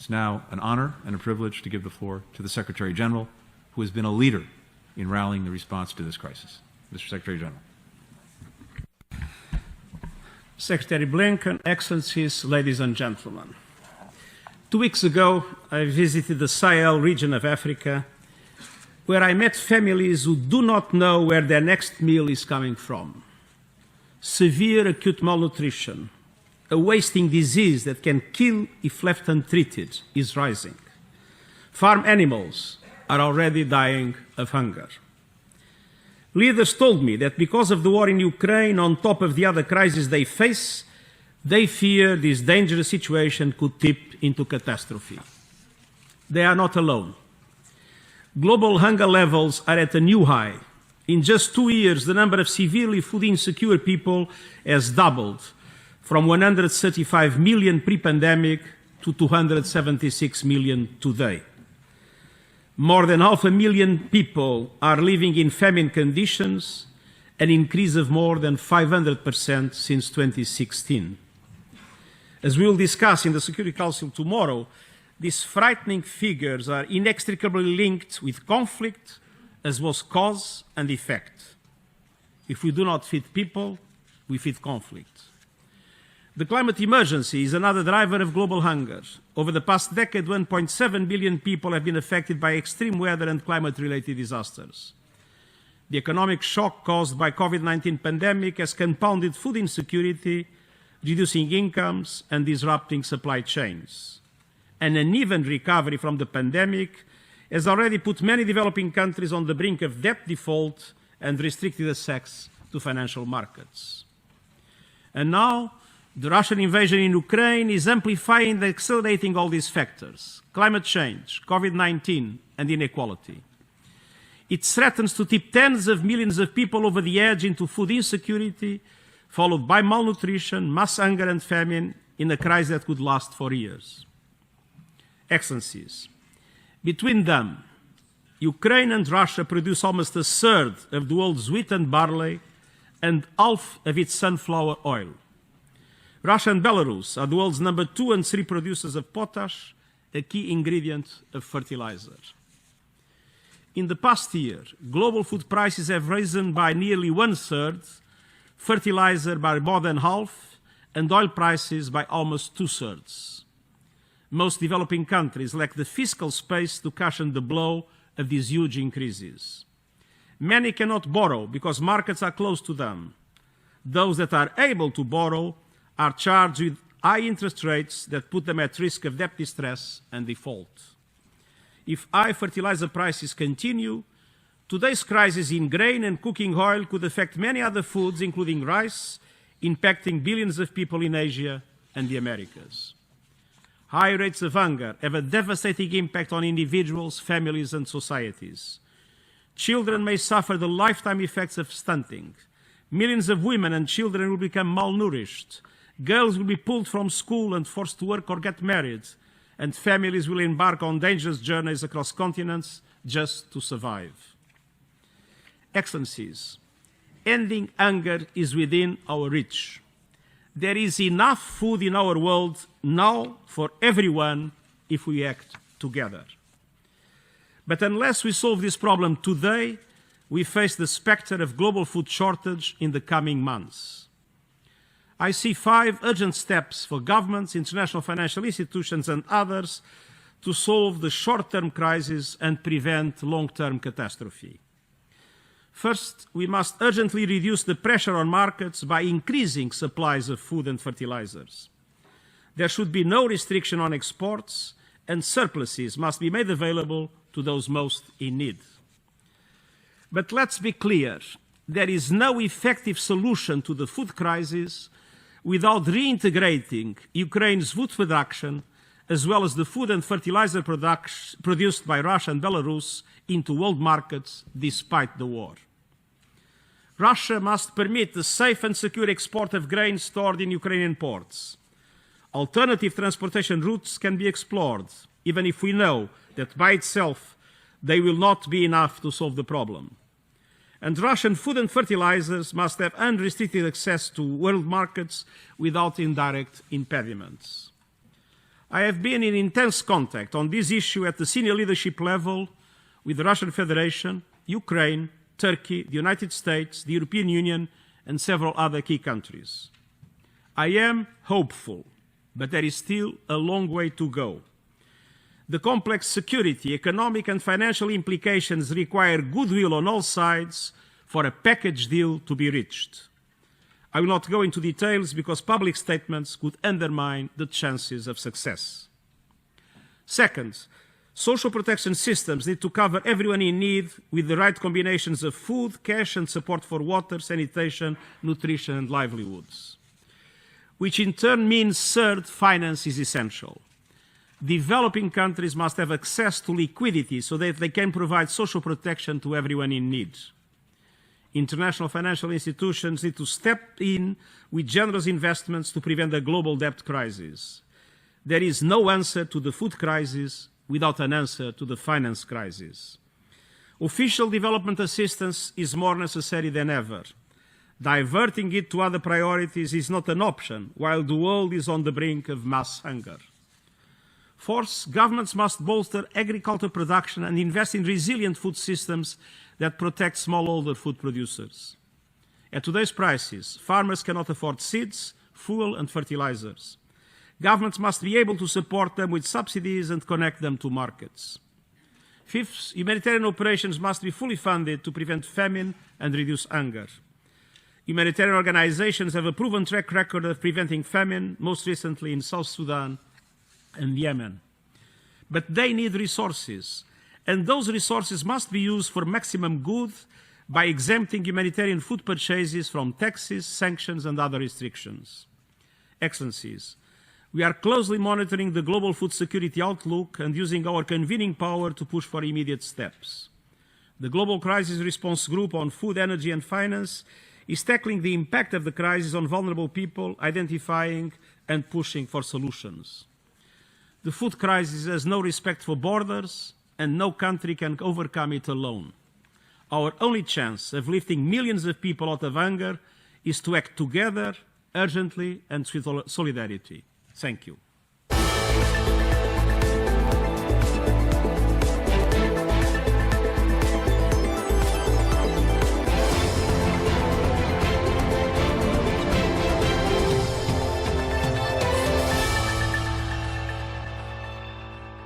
It's now an honor and a privilege to give the floor to the Secretary General, who has been a leader in rallying the response to this crisis. Mr. Secretary General. Secretary Blinken, Excellencies, ladies and gentlemen. 2 weeks ago, I visited the Sahel region of Africa, where I met families who do not know where their next meal is coming from. Severe acute malnutrition, a wasting disease that can kill if left untreated, is rising. Farm animals are already dying of hunger. Leaders told me that because of the war in Ukraine, on top of the other crises they face, they fear this dangerous situation could tip into catastrophe. They are not alone. Global hunger levels are at a new high. In just 2 years, the number of severely food insecure people has doubled, from 135 million pre-pandemic to 276 million today. More than 500,000 people are living in famine conditions, an increase of more than 500% since 2016. As we will discuss in the Security Council tomorrow, these frightening figures are inextricably linked with conflict as well as cause and effect. If we do not feed people, we feed conflict. The climate emergency is another driver of global hunger. Over the past decade, 1.7 billion people have been affected by extreme weather and climate-related disasters. The economic shock caused by COVID-19 pandemic has compounded food insecurity, reducing incomes and disrupting supply chains. An uneven recovery from the pandemic has already put many developing countries on the brink of debt default and restricted access to financial markets. And now, the Russian invasion in Ukraine is amplifying and accelerating all these factors: climate change, COVID-19, and inequality. It threatens to tip tens of millions of people over the edge into food insecurity, followed by malnutrition, mass hunger, and famine in a crisis that could last for years. Excellencies, between them, Ukraine and Russia produce almost a third of the world's wheat and barley and half of its sunflower oil. Russia and Belarus are the world's number 2 and 3 producers of potash, a key ingredient of fertilizer. In the past year, global food prices have risen by nearly 1/3, fertilizer by more than half, and oil prices by almost 2/3. Most developing countries lack the fiscal space to cushion the blow of these huge increases. Many cannot borrow because markets are closed to them. Those that are able to borrow are charged with high interest rates that put them at risk of debt distress and default. If high fertilizer prices continue, today's crisis in grain and cooking oil could affect many other foods, including rice, impacting billions of people in Asia and the Americas. High rates of hunger have a devastating impact on individuals, families, and societies. Children may suffer the lifetime effects of stunting. Millions of women and children will become malnourished. Girls will be pulled from school and forced to work or get married, and families will embark on dangerous journeys across continents just to survive. Excellencies, ending hunger is within our reach. There is enough food in our world now for everyone if we act together. But unless we solve this problem today, we face the specter of global food shortage in the coming months. I see 5 urgent steps for governments, international financial institutions, and others to solve the short-term crisis and prevent long-term catastrophe. First, we must urgently reduce the pressure on markets by increasing supplies of food and fertilizers. There should be no restriction on exports, and surpluses must be made available to those most in need. But let's be clear, there is no effective solution to the food crisis without reintegrating Ukraine's food production, as well as the food and fertilizer produced by Russia and Belarus, into world markets despite the war. Russia must permit the safe and secure export of grain stored in Ukrainian ports. Alternative transportation routes can be explored, even if we know that by itself they will not be enough to solve the problem. And Russian food and fertilizers must have unrestricted access to world markets without indirect impediments. I have been in intense contact on this issue at the senior leadership level with the Russian Federation, Ukraine, Turkey, the United States, the European Union, and several other key countries. I am hopeful, but there is still a long way to go. The complex security, economic and financial implications require goodwill on all sides for a package deal to be reached. I will not go into details because public statements could undermine the chances of success. Second, social protection systems need to cover everyone in need with the right combinations of food, cash, and support for water, sanitation, nutrition, and livelihoods, which in turn means third, finance is essential. Developing countries must have access to liquidity so that they can provide social protection to everyone in need. International financial institutions need to step in with generous investments to prevent a global debt crisis. There is no answer to the food crisis without an answer to the finance crisis. Official development assistance is more necessary than ever. Diverting it to other priorities is not an option while the world is on the brink of mass hunger. Fourth, governments must bolster agricultural production and invest in resilient food systems that protect smallholder food producers. At today's prices, farmers cannot afford seeds, fuel, and fertilizers. Governments must be able to support them with subsidies and connect them to markets. Fifth, humanitarian operations must be fully funded to prevent famine and reduce hunger. Humanitarian organizations have a proven track record of preventing famine, most recently in South Sudan and Yemen. But they need resources, and those resources must be used for maximum good by exempting humanitarian food purchases from taxes, sanctions, and other restrictions. Excellencies, we are closely monitoring the global food security outlook and using our convening power to push for immediate steps. The Global Crisis Response Group on Food, Energy and Finance is tackling the impact of the crisis on vulnerable people, identifying and pushing for solutions. The food crisis has no respect for borders, and no country can overcome it alone. Our only chance of lifting millions of people out of hunger is to act together, urgently, and with solidarity. Thank you.